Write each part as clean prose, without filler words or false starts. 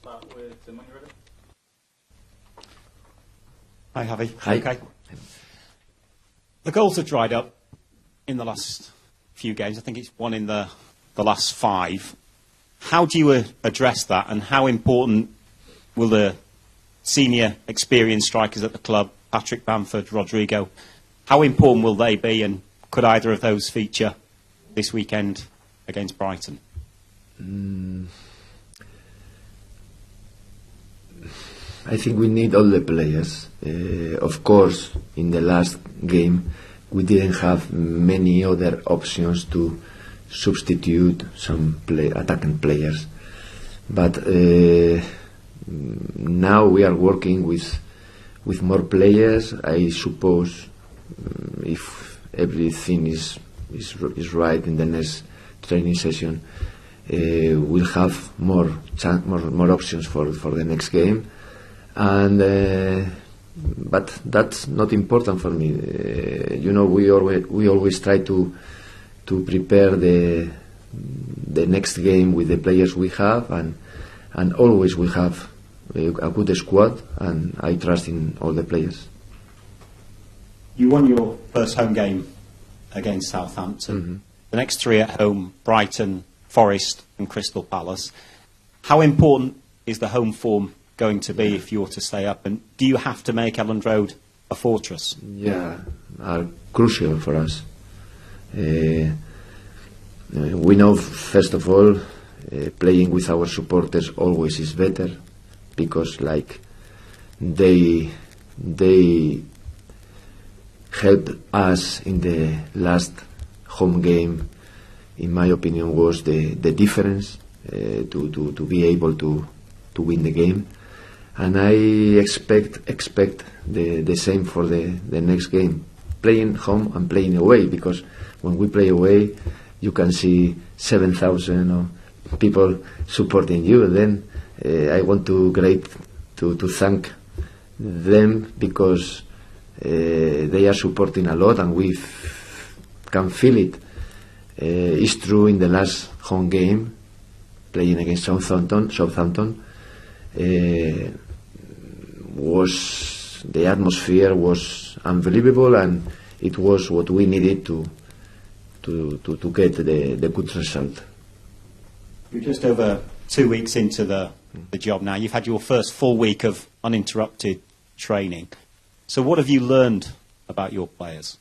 start with Tim when you're ready. Hi, Javi. Hi. Okay. The goals have dried up in the last few games. I think it's one in the last 5. How do you address that, and how important will the senior experienced strikers at the club, Patrick Bamford, Rodrigo, how important will they be, and could either of those feature this weekend against Brighton? I think we need all the players. Of course, in the last game, we didn't have many other options to substitute some attacking players. But now we are working with more players. I suppose if everything is right in the next training session, we'll have more options for the next game. And but that's not important for me. We always try to prepare the next game with the players we have, and always we have a good squad, and I trust in all the players. You won your first home game against Southampton. Mm-hmm. The next 3 at home: Brighton, Forest and Crystal Palace. How important is the home form going to be if you're to stay up, and do you have to make Elland Road a fortress? Yeah, are crucial for us. We know, first of all, playing with our supporters always is better, because they helped us in the last home game. In my opinion, was the difference to be able to win the game. And I expect the same for the next game, playing home and playing away, because when we play away, you can see 7,000 people supporting you. Then I want to thank them, because they are supporting a lot, and we can feel it. It's true, in the last home game, playing against Southampton, the atmosphere was unbelievable, and it was what we needed to get the good result. You're just over 2 weeks into the job now. You've had your first full week of uninterrupted training. So what have you learned about your players?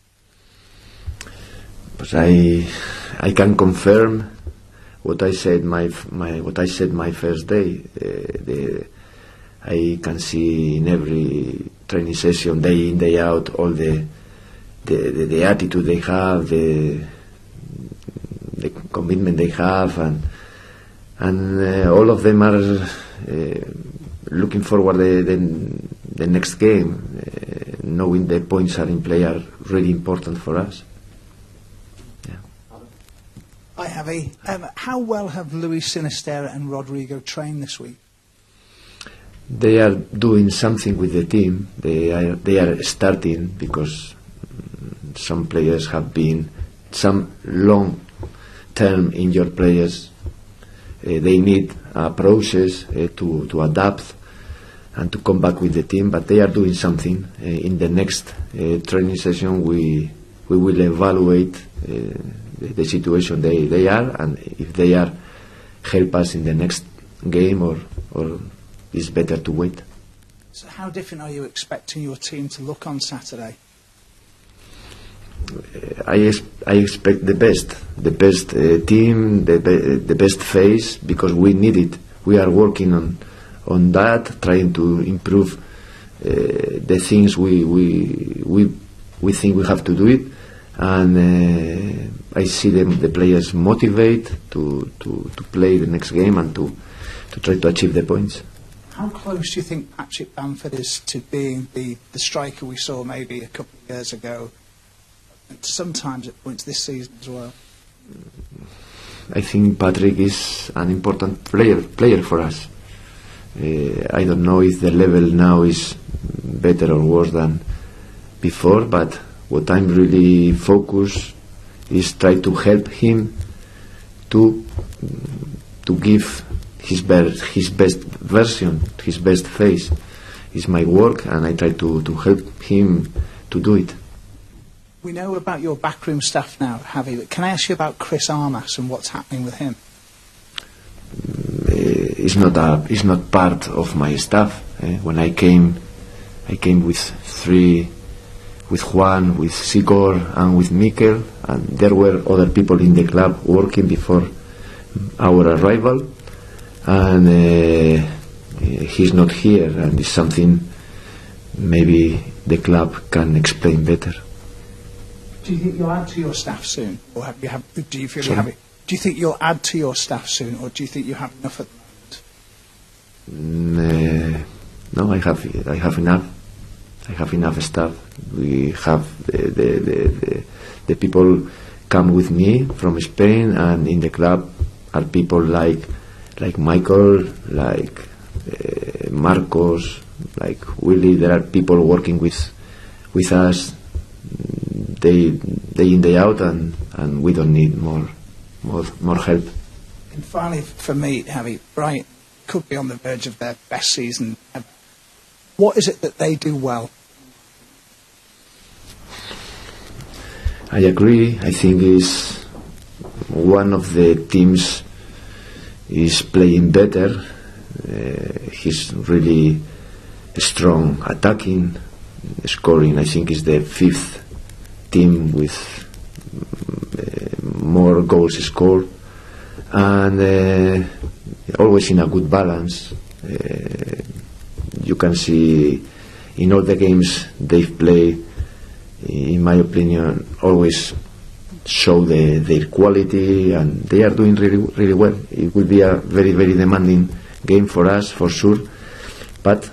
But I can confirm what I said my first day. I can see in every training session, day in, day out, all the attitude they have, the commitment they have, and all of them are looking forward the next game, knowing the points are in play are really important for us. Yeah. Hi, Javi. How well have Luis Sinisterra and Rodrigo trained this week? They are doing something with the team. They are starting, because some players have been some long-term injured players. They need a process to adapt and to come back with the team, but they are doing something. In the next training session, we will evaluate the situation they are, and if they are help us in the next game, or it's better to wait. So how different are you expecting your team to look on Saturday? I expect the best team, the best face, because we need it. We are working on that, trying to improve the things we think we have to do it, and I see the players motivate to play the next game and to try to achieve the points. How close do you think Patrick Bamford is to being the striker we saw maybe a couple of years ago, and sometimes at points this season as well? I think Patrick is an important player for us. I don't know if the level now is better or worse than before, but what I'm really focused is try to help him to give his best version, his best face is my work, and I try to help him to do it. We know about your backroom staff now, Javi, but can I ask you about Chris Armas and what's happening with him? It's not part of my staff. When I came with three, with Juan, with Sigor, and with Mikel, and there were other people in the club working before our arrival, and he's not here, and it's something maybe the club can explain better. Do you think you'll add to your staff soon, or do you feel you Sorry? have it? Do you think you'll add to your staff soon, or do you think you have enough at the moment? No, I have enough. I have enough staff. We have the people come with me from Spain, and in the club are people like Michael, like Marcos, like Willie. There are people working with us day in, day out, and we don't need more help. And finally, for me, Javi, Brighton could be on the verge of their best season ever. What is it that they do well? I agree. I think is one of the teams is playing better. He's really strong attacking, scoring. I think is the fifth team with more goals scored, and always in a good balance. You can see in all the games they've played, in my opinion, always show their quality, and they are doing really well. It will be a very, very demanding game for us, for sure, but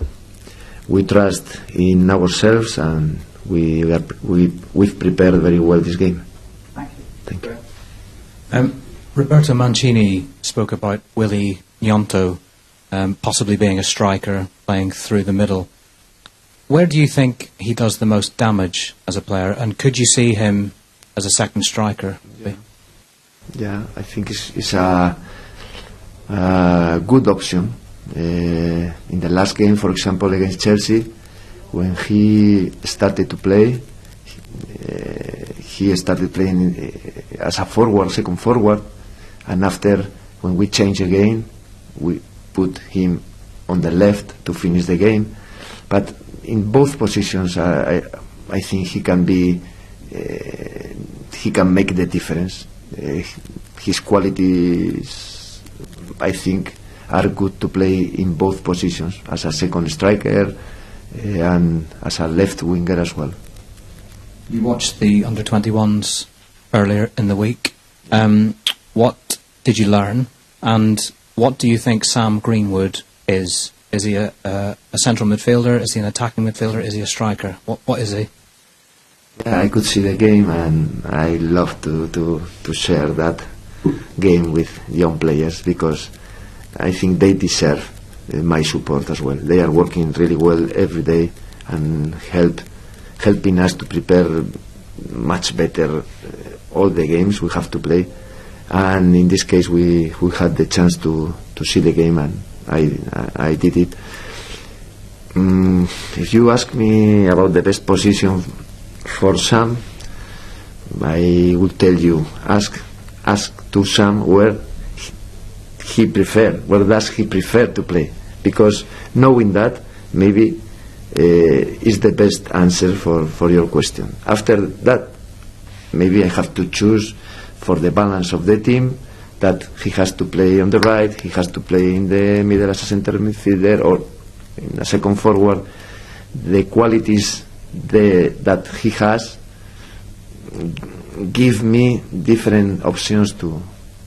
we trust in ourselves, and we've prepared very well this game. Thank you. Thank you. Roberto Mancini spoke about Willy Gnonto possibly being a striker, playing through the middle. Where do you think he does the most damage as a player, and could you see him as a second striker? Yeah, I think it's a good option. In the last game, for example, against Chelsea, when he started to play, he started playing as a forward, second forward, and after, when we changed again, we put him on the left to finish the game. But in both positions, I think he can be, he can make the difference. His qualities, I think, are good to play in both positions, as a second striker and as a left winger as well. You watched the under-21s earlier in the week. What did you learn, and what do you think Sam Greenwood is? Is he a central midfielder? Is he an attacking midfielder? Is he a striker? What is he? Yeah, I could see the game, and I love to share that game with young players, because I think they deserve my support as well. They are working really well every day and helping us to prepare much better all the games we have to play. And in this case, we had the chance to see the game, and I did it. If you ask me about the best position for Sam, I will tell you, ask to Sam where does he prefer to play, because knowing that maybe is the best answer for your question. After that, maybe I have to choose for the balance of the team that he has to play on the right, he has to play in the middle as a center midfielder, or in a second forward. The qualities that he has give me different options to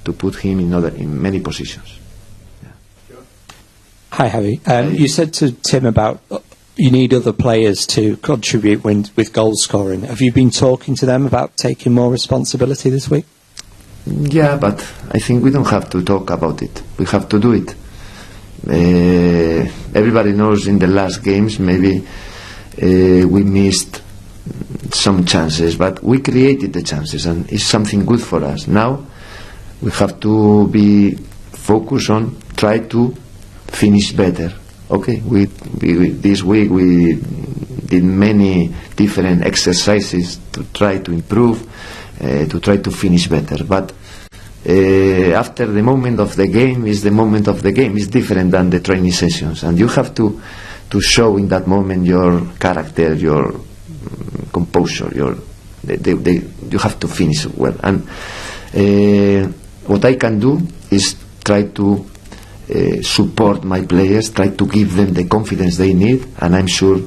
put him in many positions. Hi, Javi. You said to Tim about you need other players to contribute with goal scoring. Have you been talking to them about taking more responsibility this week? Yeah, but I think we don't have to talk about it. We have to do it. Everybody knows in the last games maybe we missed some chances, but we created the chances, and it's something good for us. Now we have to be focused on try to finish better. Okay, this week we did many different exercises to try to improve, to try to finish better. But after the moment of the game is the moment of the game. It's different than the training sessions, and you have to show in that moment your character, your composure, you have to finish well. And what I can do is try to support my players, try to give them the confidence they need, and I'm sure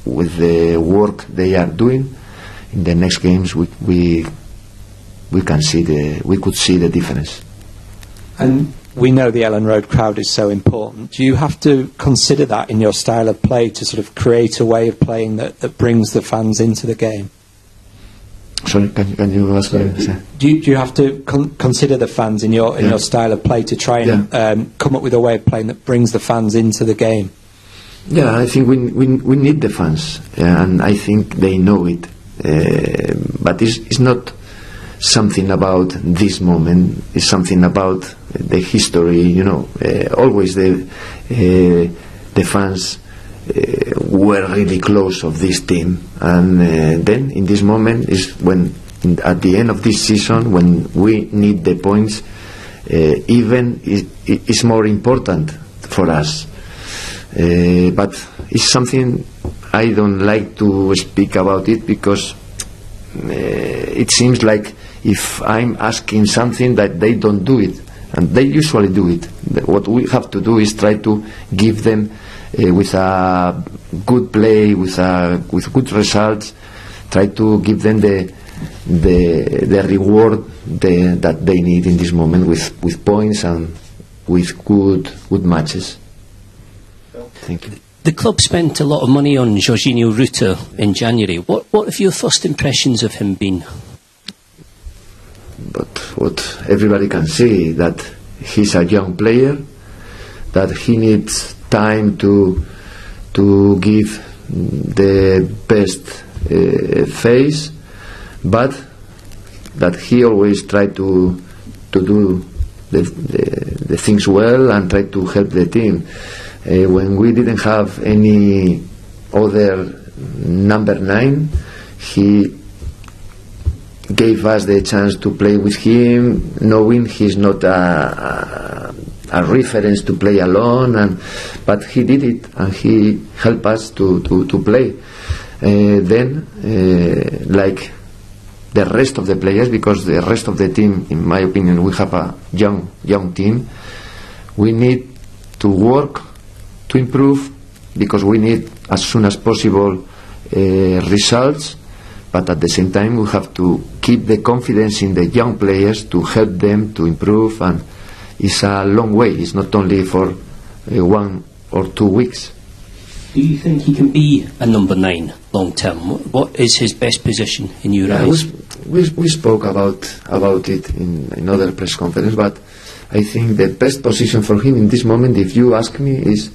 with the work they are doing in the next games we could see the difference. And we know the Ellen Road crowd is so important. Do you have to consider that in your style of play to sort of create a way of playing that brings the fans into the game? Sorry, can you ask me? Do you have to consider the fans in your style of play to try and come up with a way of playing that brings the fans into the game? Yeah, I think we need the fans, and I think they know it. But it's not something about this moment. It's something about the history. You know, always the fans were really close of this team, and then in this moment is when at the end of this season, when we need the points, even it's more important for us. But it's something I don't like to speak about it, because it seems like if I'm asking something that they don't do it, and they usually do it. What we have to do is try to give them with a good play, with good results, try to give them the reward that they need in this moment with points and with good matches. Thank you. The club spent a lot of money on Jorginho Ruta in January. What have your first impressions of him been? But what everybody can see, that he's a young player, that he needs time to give the best face, but that he always try to do the things well and try to help the team. When we didn't have any other number 9, he gave us the chance to play with him, knowing he's not a reference to play alone, but he did it and he helped us to play. Then, like the rest of the players, because the rest of the team, in my opinion, we have a young team, we need to work to improve, because we need as soon as possible results, but at the same time we have to keep the confidence in the young players to help them to improve, and it's a long way. It's not only for 1 or 2 weeks. Do you think he can be a number 9 long term? What is his best position in your eyes? We spoke about it in other press conference, but I think the best position for him in this moment, if you ask me, is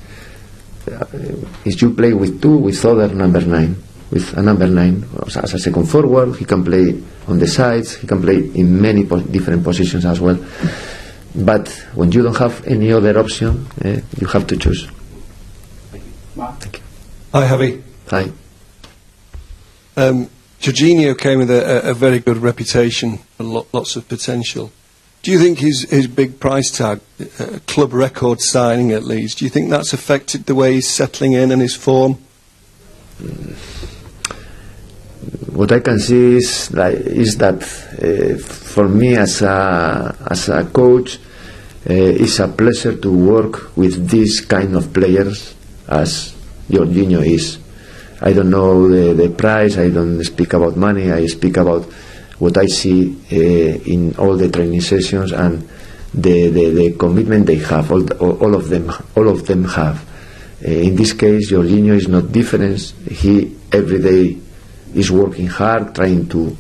you play with other number 9, with a number 9 as a second forward. He can play on the sides, he can play in many different positions as well, but when you don't have any other option, you have to choose. Thank you. Hi, Javi. Hi. Jorginho came with a very good reputation and lots of potential. Do you think his big price tag, club record signing at Leeds, do you think that's affected the way he's settling in and his form? What I can see is that for me as a coach, it's a pleasure to work with these kind of players as Jorginho is. I don't know the price, I don't speak about money, I speak about what I see in all the training sessions and the commitment they have, all of them have. In this case, Jorginho is not different. He every day is working hard, trying to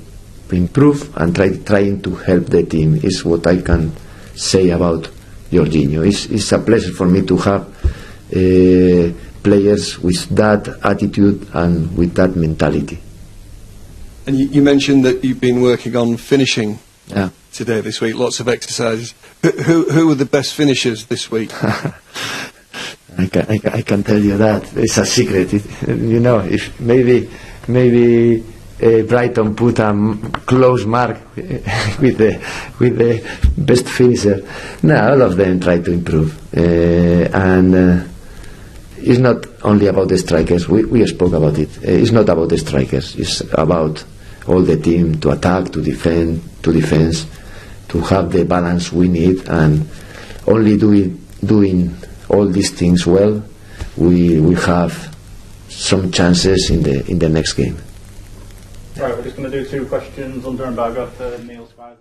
improve and trying to help the team. Is what I can say about Jorginho. It's a pleasure for me to have players with that attitude and with that mentality. And you mentioned that you've been working on finishing. Yeah. today this week, lots of exercises. Who were the best finishers this week? I can tell you that. It's a secret. If maybe Brighton put a close mark with the best finisher. No, all of them try to improve, and it's not only about the strikers. We spoke about it. It's not about the strikers. It's about all the team to attack, to defend, to have the balance we need, and only doing all these things well, we will have some chances in the next game. Right, we're just going to do 2 questions under and back for Neil Squires.